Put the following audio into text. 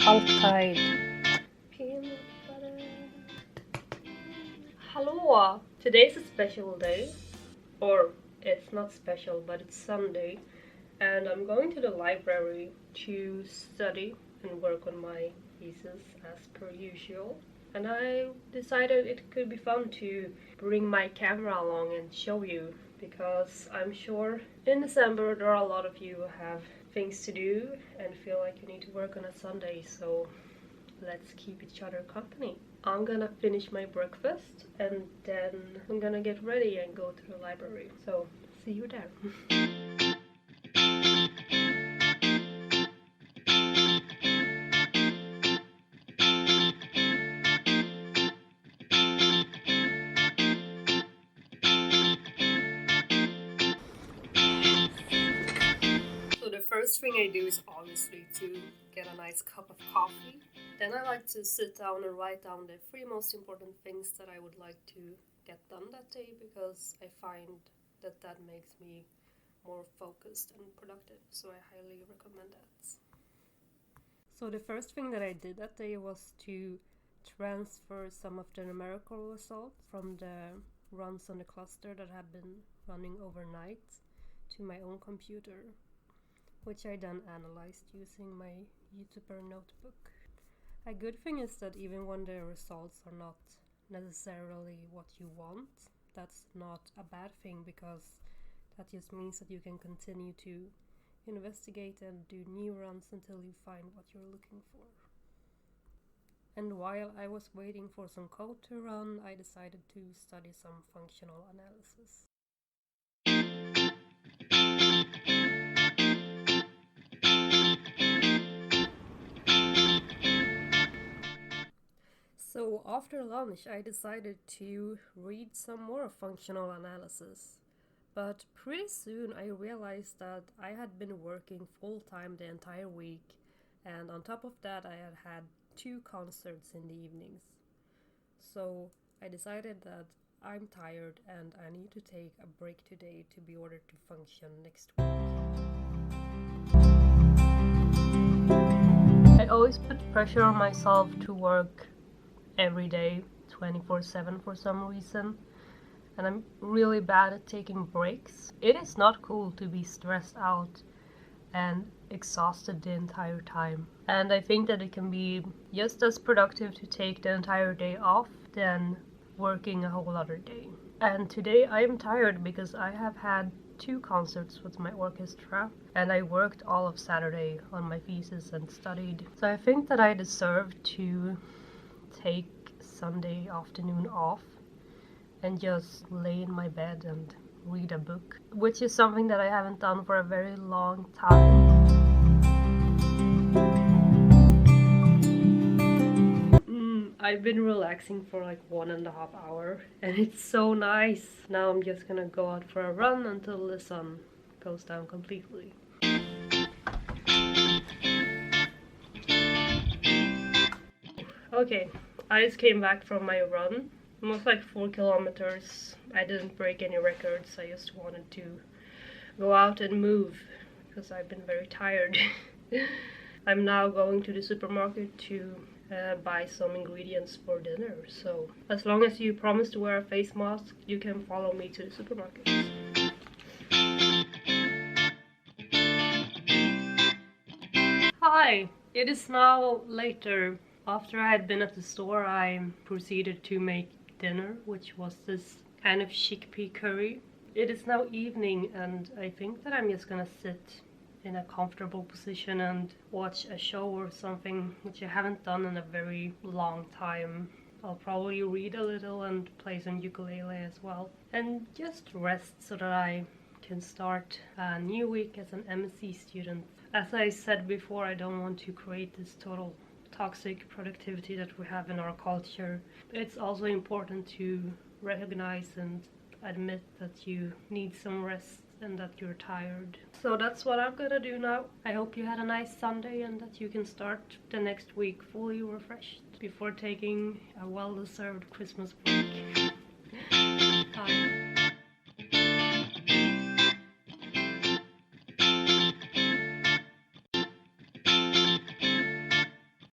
Alltid. Peanut butter. Hallå! Today's a special day. Or it's not special, but it's Sunday. And I'm going to the library to study and work on my thesis as per usual. And I decided it could be fun to bring my camera along and show you, because I'm sure in December there are a lot of you who have things to do and feel like you need to work on a Sunday, so let's keep each other company. I'm gonna finish my breakfast and then I'm gonna get ready and go to the library. So see you there. So the first thing I do is obviously to get a nice cup of coffee. Then I like to sit down and write down the 3 most important things that I would like to get done that day, because I find that that makes me more focused and productive, so I highly recommend that. So the first thing that I did that day was to transfer some of the numerical results from the runs on the cluster that had been running overnight to my own computer, which I then analyzed using my YouTuber notebook. A good thing is that even when the results are not necessarily what you want, that's not a bad thing, because that just means that you can continue to investigate and do new runs until you find what you're looking for. And while I was waiting for some code to run, I decided to study some functional analysis. So after lunch I decided to read some more functional analysis. But pretty soon I realized that I had been working full-time the entire week, and on top of that I had 2 concerts in the evenings. So I decided that I'm tired and I need to take a break today to be ordered to function next week. I always put pressure on myself to work every day 24/7 for some reason, and I'm really bad at taking breaks. It is not cool to be stressed out and exhausted the entire time, and I think that it can be just as productive to take the entire day off than working a whole other day. And today I am tired because I have had 2 concerts with my orchestra, and I worked all of Saturday on my thesis and studied. So I think that I deserve to take Sunday afternoon off and just lay in my bed and read a book, which is something that I haven't done for a very long time. I've been relaxing for like 1.5 hours and it's so nice. Now I'm just gonna go out for a run until the sun goes down completely. Okay, I just came back from my run. It was like 4 kilometers. I didn't break any records. I just wanted to go out and move because I've been very tired. I'm now going to the supermarket to buy some ingredients for dinner. So as long as you promise to wear a face mask, you can follow me to the supermarket. Hi! It is now later. After I had been at the store, I proceeded to make dinner, which was this kind of chickpea curry. It is now evening and I think that I'm just gonna sit in a comfortable position and watch a show or something, which I haven't done in a very long time. I'll probably read a little and play some ukulele as well, and just rest so that I can start a new week as an MSc student. As I said before, I don't want to create this total toxic productivity that we have in our culture. It's also important to recognize and admit that you need some rest and that you're tired. So that's what I'm gonna do now. I hope you had a nice Sunday and that you can start the next week fully refreshed before taking a well-deserved Christmas break. Bye.